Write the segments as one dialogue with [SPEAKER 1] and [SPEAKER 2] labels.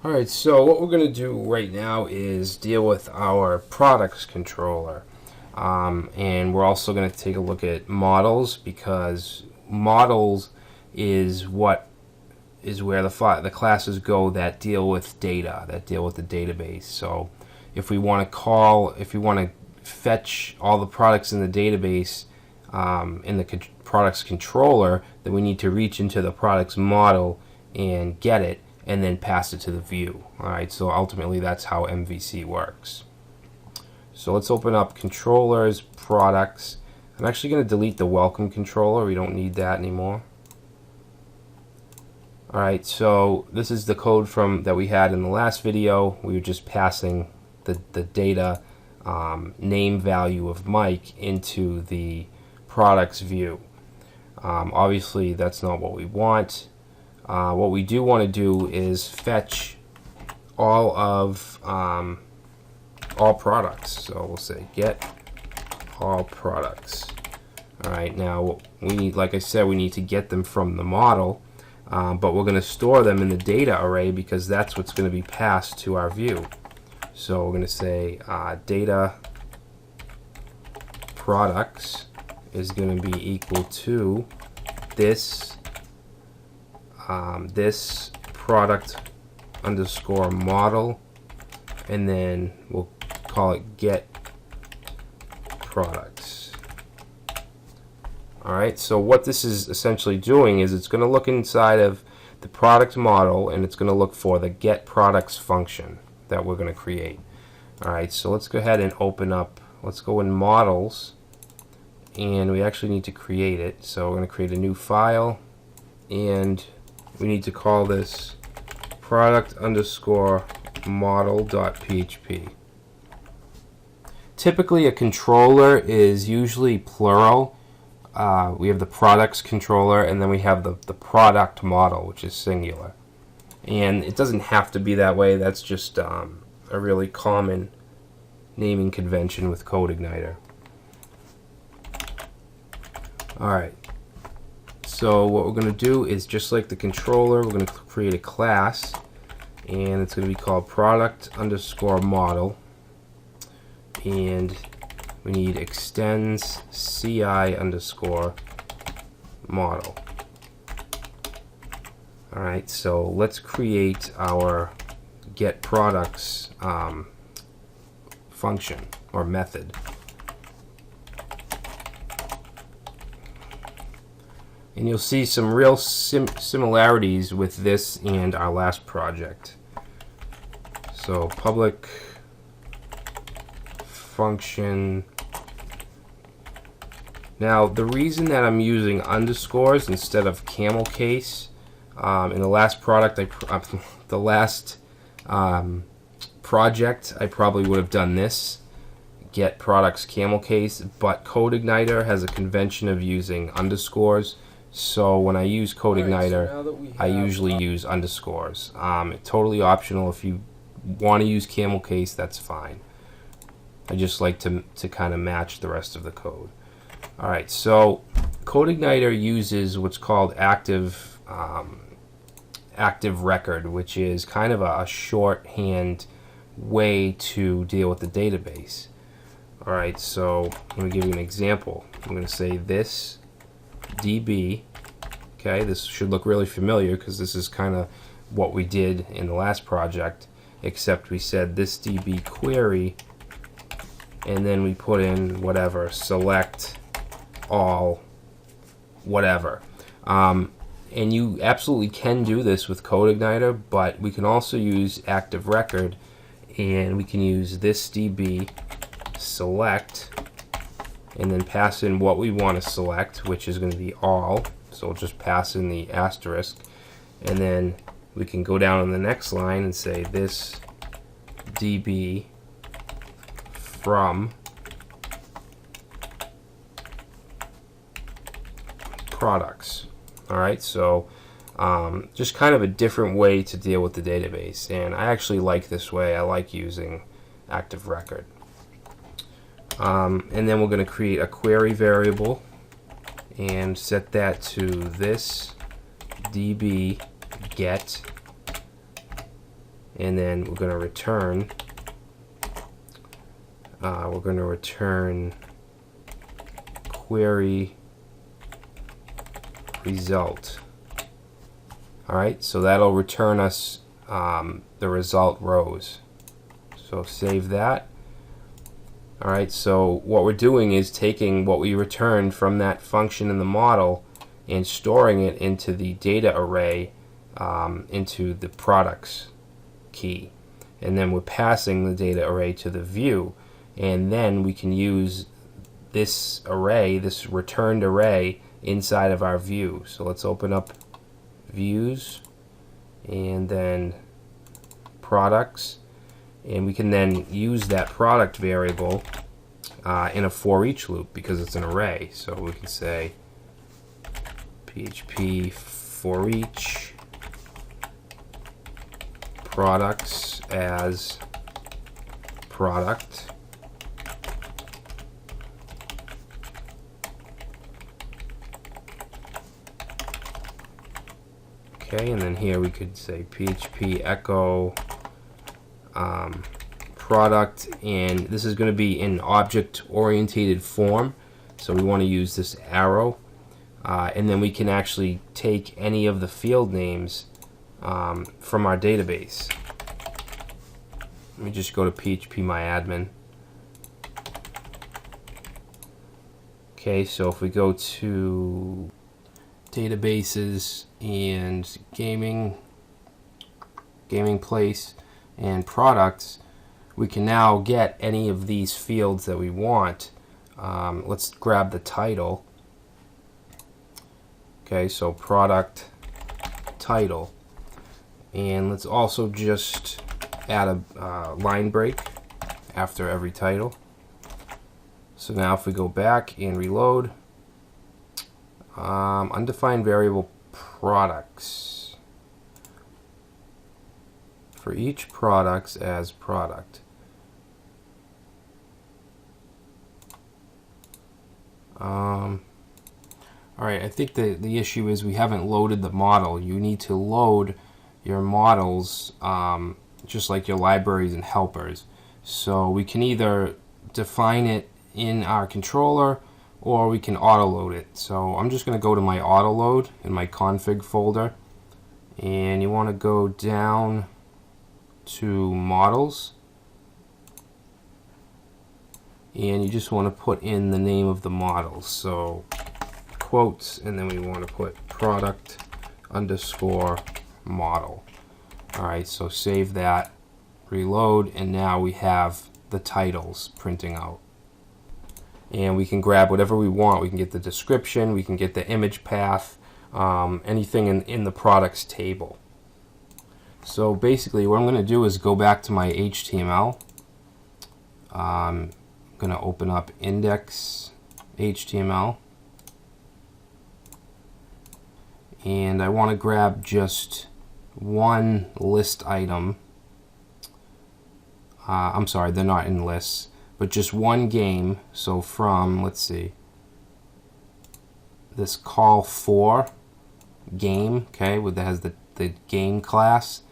[SPEAKER 1] Alright, so what we're going to do right now is deal with our products controller. And we're also going to take a look at models, because models is where the classes go that deal with data, that deal with the database. So if we want to fetch all the products in the database in the products controller, then we need to reach into the products model and get it, and then pass it to the view. Alright, so ultimately that's how MVC works. So let's open up controllers, products. I'm actually going to delete the welcome controller. We don't need that anymore. Alright, so this is the code that we had in the last video. We were just passing the data name value of Mike into the products view. Obviously that's not what we want. What we do want to do is fetch all products. So we'll say get all products. Alright, now we need, like I said, we need to get them from the model, but we're going to store them in the data array because that's what's going to be passed to our view. So we're going to say data products is going to be equal to this this product underscore model, and then we'll call it get products. Alright, so what this is essentially doing is it's going to look inside of the product model, and it's going to look for the get products function that we're going to create. Alright, so let's go ahead and open up, let's go in models, and we actually need to create it. So we're going to create a new file, and we need to call this product underscore model.php. Typically a controller is usually plural. We have the products controller, and then we have the product model, which is singular. And it doesn't have to be that way. That's just a really common naming convention with CodeIgniter. Alright. So what we're going to do is, just like the controller, we're going to create a class, and it's going to be called product underscore model, and we need extends ci underscore model. Alright, so let's create our get products function or method. And you'll see some real similarities with this and our last project. So public function. Now the reason that I'm using underscores instead of camel case, in the last product, the last project, I probably would have done this, get products camel case, but CodeIgniter has a convention of using underscores. So when I use CodeIgniter, I usually use underscores. It's totally optional. If you want to use camel case, that's fine. I just like to kind of match the rest of the code. Alright, so CodeIgniter uses what's called active record, which is kind of a shorthand way to deal with the database. Alright, so I'm going to give you an example. I'm going to say this DB. Okay, this should look really familiar because this is kind of what we did in the last project, except we said this DB query, and then we put in whatever, select all whatever. And you absolutely can do this with CodeIgniter, but we can also use active record, and we can use this DB select, and then pass in what we want to select, which is going to be all. So we'll just pass in the asterisk, and then we can go down on the next line and say this DB from products. Alright, so just kind of a different way to deal with the database, and I actually like this way. I like using active record. And then we're going to create a query variable and set that to this db get, and then we're going to return query result. Alright, so that'll return us the result rows. So save that. Alright, so what we're doing is taking what we returned from that function in the model and storing it into the data array, into the products key. And then we're passing the data array to the view, and then we can use this array, this returned array, inside of our view. So let's open up views and then products, and we can then use that product variable in a for each loop because it's an array. So we can say PHP for each products as product. Okay, and then here we could say PHP echo product, and this is going to be in object oriented form, so we want to use this arrow, and then we can actually take any of the field names from our database. Let me just go to PHP MyAdmin. Okay, so if we go to databases and gaming place and products, we can now get any of these fields that we want. Let's grab the title. Okay, so product title, and let's also just add a line break after every title. So now if we go back and reload, undefined variable products for each products as product. Alright, I think the issue is we haven't loaded the model. You need to load your models just like your libraries and helpers. So we can either define it in our controller or we can auto load it. So I'm just going to go to my auto load in my config folder, and you want to go down to models, and you just want to put in the name of the model, so quotes, and then we want to put product underscore model. Alright, so save that, reload, and now we have the titles printing out. And we can grab whatever we want. We can get the description, we can get the image path, anything in the products table. So basically what I'm going to do is go back to my HTML. I'm going to open up index HTML, and I want to grab just one list item. I'm sorry, they're not in lists, but just one game. So from, let's see, this call for game, okay, that has the game class.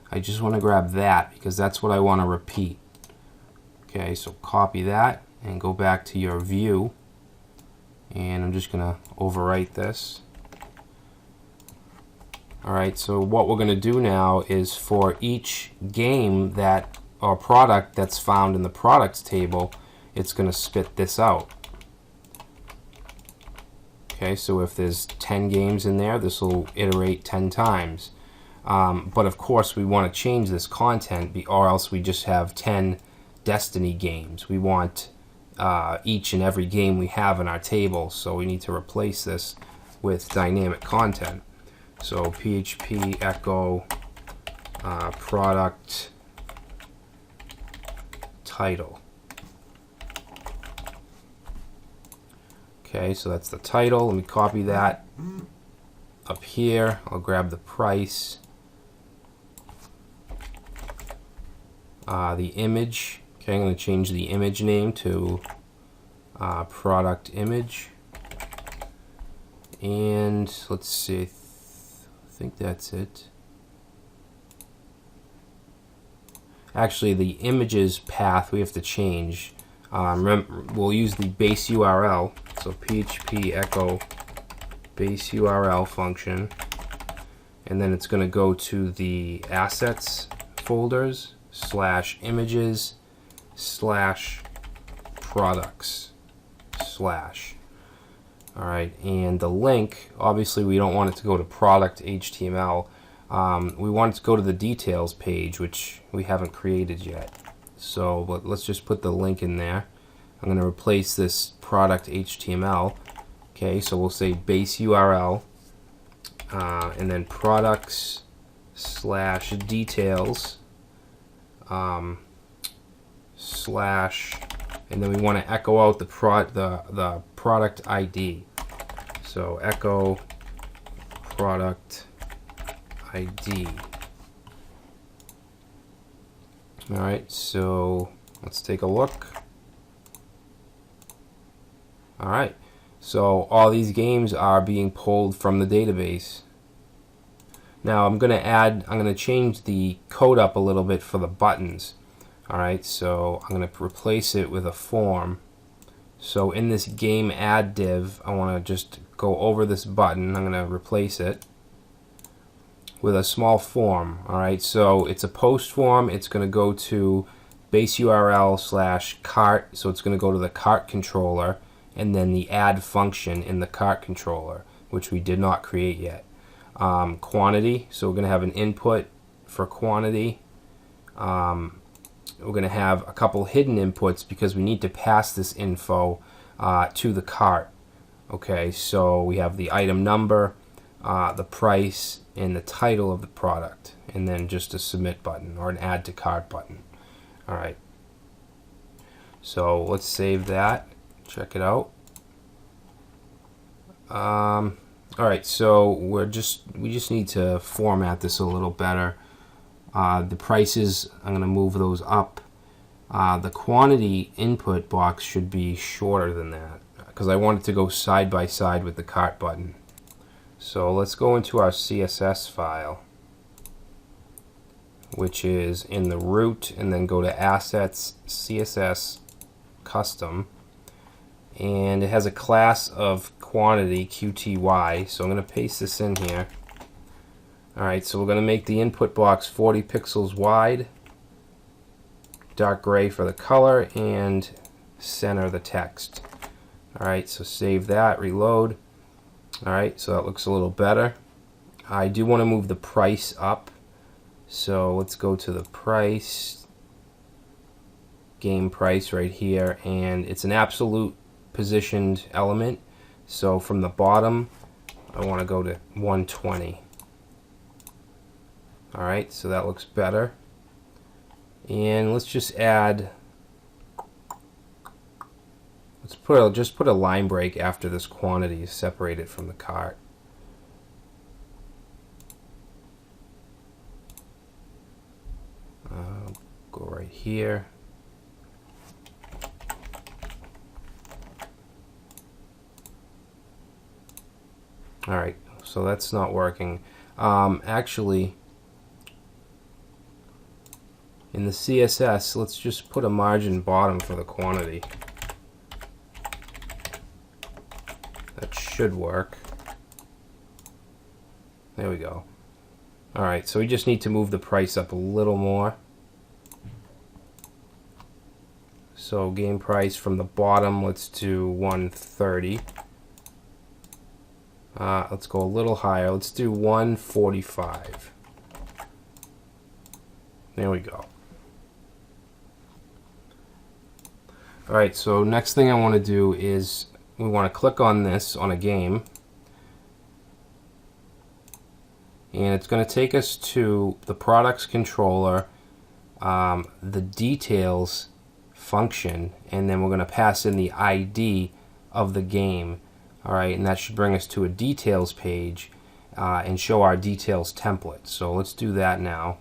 [SPEAKER 1] I just want to grab that because that's what I want to repeat. Okay, so copy that and go back to your view, and I'm just going to overwrite this. Alright, so what we're going to do now is for each game that or product that's found in the products table, it's going to spit this out. Okay, so if there's 10 games in there, this will iterate 10 times. But of course we want to change this content, or else we just have 10 Destiny games. We want each and every game we have in our table, so we need to replace this with dynamic content. So PHP echo product title. Okay, so that's the title. Let me copy that up here. I'll grab the price, the image. Okay, I'm going to change the image name to product image, and let's see, I think that's it. Actually, the images path we have to change. We'll use the base URL, so PHP echo base URL function, and then it's going to go to the assets folders / images / products / Alright, and the link, obviously we don't want it to go to product HTML. We want it to go to the details page, which we haven't created yet. So let's just put the link in there. I'm going to replace this product HTML. Okay, so we'll say base URL, and then products / details / and then we want to echo out the product ID. So echo product ID. Alright, so let's take a look. Alright, so all these games are being pulled from the database. Now I'm going to change the code up a little bit for the buttons. Alright, so I'm going to replace it with a form. So in this game add div, I want to just go over this button. I'm going to replace it with a small form. Alright, so it's a post form. It's going to go to base URL / cart, so it's going to go to the cart controller, and then the add function in the cart controller, which we did not create yet. Quantity, so we're going to have an input for quantity. We're going to have a couple hidden inputs because we need to pass this info to the cart. Okay, so we have the item number, the price, and the title of the product, and then just a submit button or an add to cart button. Alright, so let's save that, check it out. Alright, so we just need to format this a little better. The prices, I'm going to move those up. The quantity input box should be shorter than that because I want it to go side by side with the cart button. So let's go into our CSS file, which is in the root, and then go to assets, CSS, custom, and it has a class of quantity, QTY, so I'm going to paste this in here. Alright, so we're going to make the input box 40 pixels wide, dark gray for the color, and center the text. Alright, so save that, reload. Alright, so that looks a little better. I do want to move the price up, so let's go to the price, game price right here, and it's an absolute positioned element, so from the bottom I want to go to 120. Alright, so that looks better. And let's just add, just put a line break after this quantity is separated from the cart. Go right here. Alright, so that's not working. Actually, in the CSS, let's just put a margin bottom for the quantity. That should work. There we go. Alright, so we just need to move the price up a little more. So game price from the bottom, let's do 130. Let's go a little higher. Let's do 145. There we go. Alright, so next thing I want to do is we want to click on this on a game, and it's going to take us to the products controller, the details function, and then we're going to pass in the ID of the game. Alright, and that should bring us to a details page and show our details template. So let's do that now.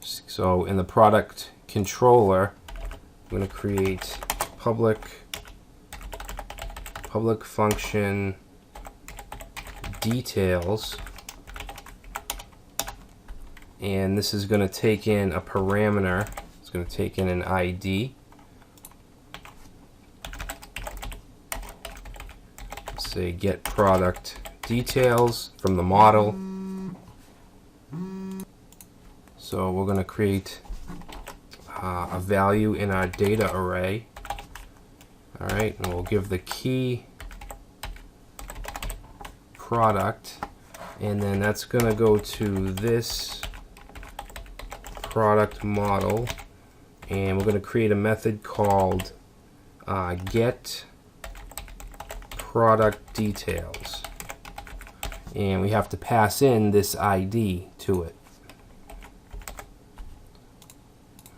[SPEAKER 1] So in the product controller, I'm going to create public function details, and this is going to take in a parameter. It's going to take in an ID. Say get product details from the model. So we're going to create a value in our data array. Alright, and we'll give the key product, and then that's going to go to this product model, and we're going to create a method called get product details, and we have to pass in this ID to it.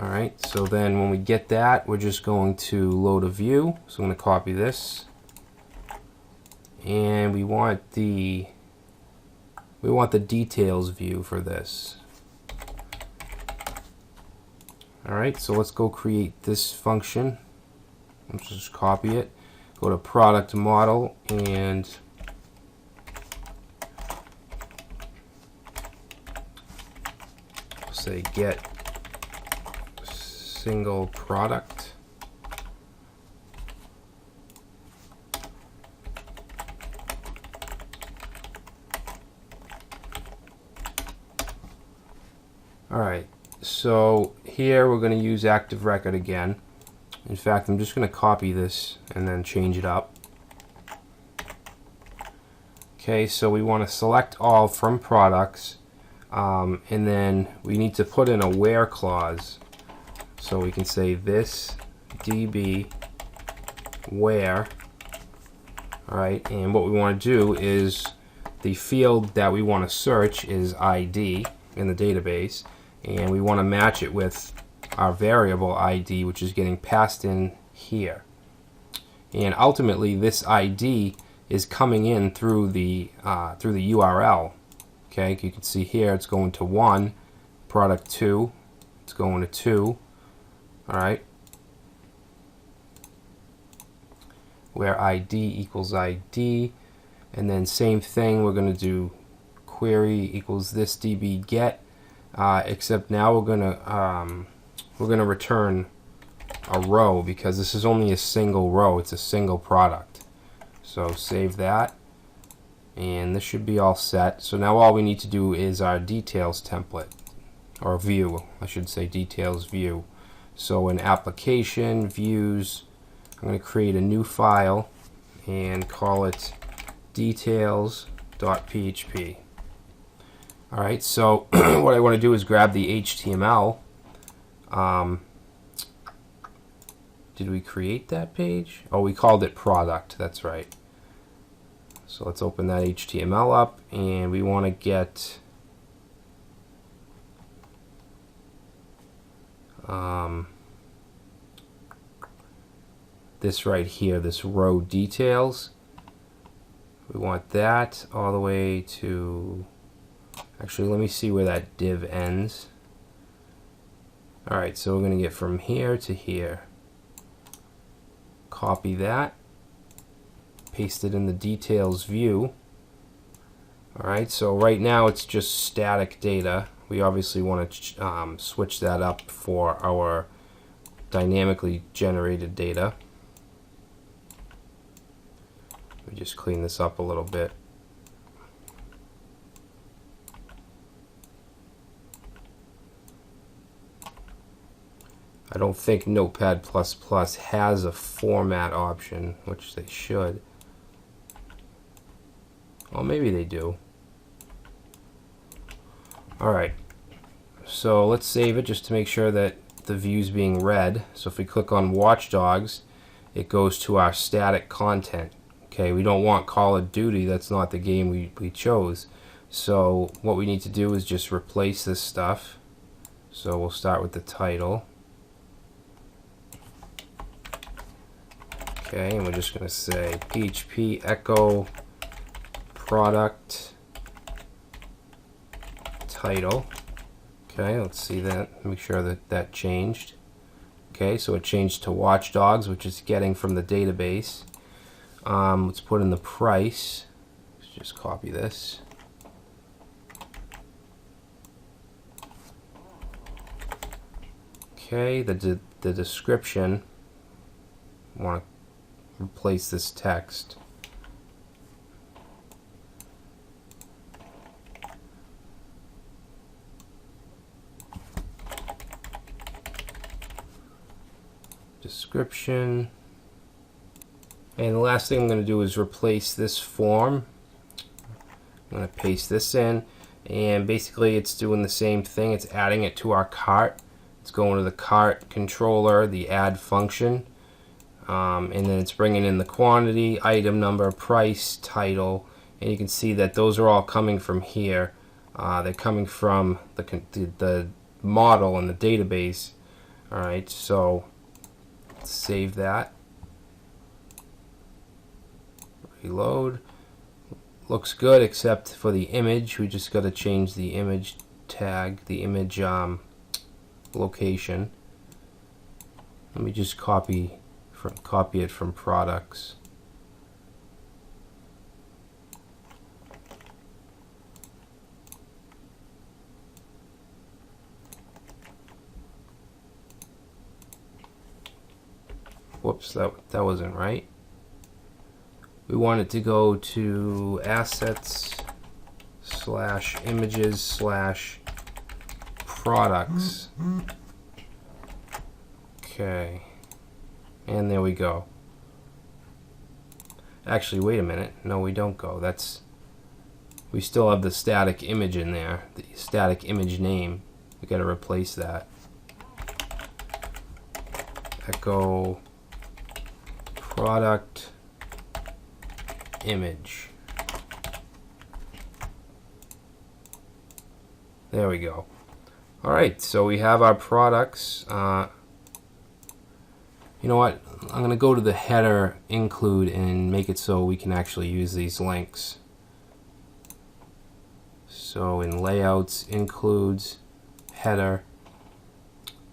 [SPEAKER 1] Alright, so then when we get that, we're just going to load a view. So I'm going to copy this, and we want the details view for this. Alright, so let's go create this function. Let's just copy it. Go to product model and say get single product. Alright, so here we're going to use active record again. In fact, I'm just going to copy this and then change it up. Okay, so we want to select all from products, and then we need to put in a where clause. So we can say this db where. Alright, and what we want to do is the field that we want to search is ID in the database, and we want to match it with our variable ID, which is getting passed in here. And ultimately this ID is coming in through the URL. Okay, you can see here it's going to 1, product 2, it's going to 2. Alright, where ID equals ID, and then same thing, we're going to do query equals this db get, except now we're going to return a row because this is only a single row, it's a single product. So save that, and this should be all set. So now all we need to do is our details template, or view, I should say details view. So in application views, I'm going to create a new file and call it details.php. Alright, so what I want to do is grab the HTML. Did we create that page? Oh, we called it product, that's right. So let's open that HTML up, and we want to get this right here, this row details. We want that all the way to, actually let me see where that div ends. Alright, so we're going to get from here to here. Copy that, paste it in the details view. Alright, so right now it's just static data. We obviously want to switch that up for our dynamically generated data. Let me just clean this up a little bit. I don't think Notepad++ has a format option, which they should. Well, maybe they do. Alright, so let's save it just to make sure that the view's being read. So if we click on Watchdogs, it goes to our static content. Okay, we don't want Call of Duty, that's not the game we chose. So what we need to do is just replace this stuff. So we'll start with the title. Okay, and we're just going to say PHP echo product title. Okay, let's see that, make sure that that changed. Okay, so it changed to Watchdogs, which is getting from the database. Let's put in the price. Let's just copy this. Okay, the description, I want to replace this text. Description. And the last thing I'm going to do is replace this form. I'm going to paste this in, and basically it's doing the same thing. It's adding it to our cart. It's going to the cart controller, the add function, and then it's bringing in the quantity, item number, price, title, and you can see that those are all coming from here. They're coming from the model in the database. Alright, so let's save that. Reload. Looks good except for the image. We just got to change the image tag, the image location. Let me just copy it from products. Whoops, that wasn't right. We want it to go to assets/images/products. Okay, and there we go. Actually, wait a minute. No, we don't go. We still have the static image in there, the static image name. We got to replace that. Echo product image. There we go. Alright, so we have our products. You know what? I'm going to go to the header include and make it so we can actually use these links. So in layouts, includes, header,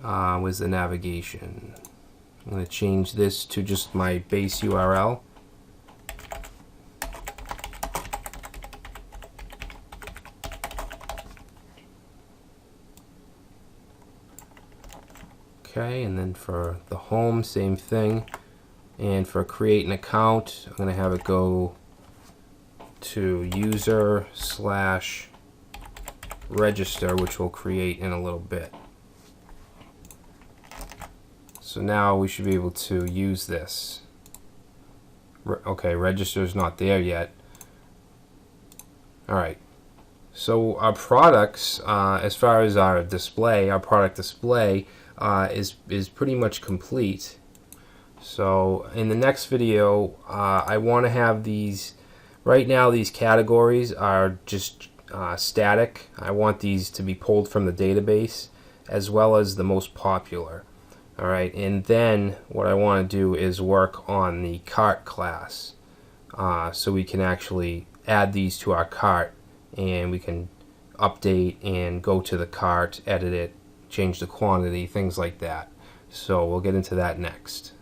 [SPEAKER 1] with the navigation. I'm going to change this to just my base URL. Okay, and then for the home, same thing. And for create an account, I'm going to have it go to user/register, which we'll create in a little bit. So now we should be able to use this. Okay, register is not there yet. Alright, so our products, as far as our display, our product display, is pretty much complete. So in the next video, I want to have these. Right now, these categories are just static. I want these to be pulled from the database, as well as the most popular. All right, and then what I want to do is work on the cart class, so we can actually add these to our cart, and we can update and go to the cart, edit it, change the quantity, things like that. So we'll get into that next.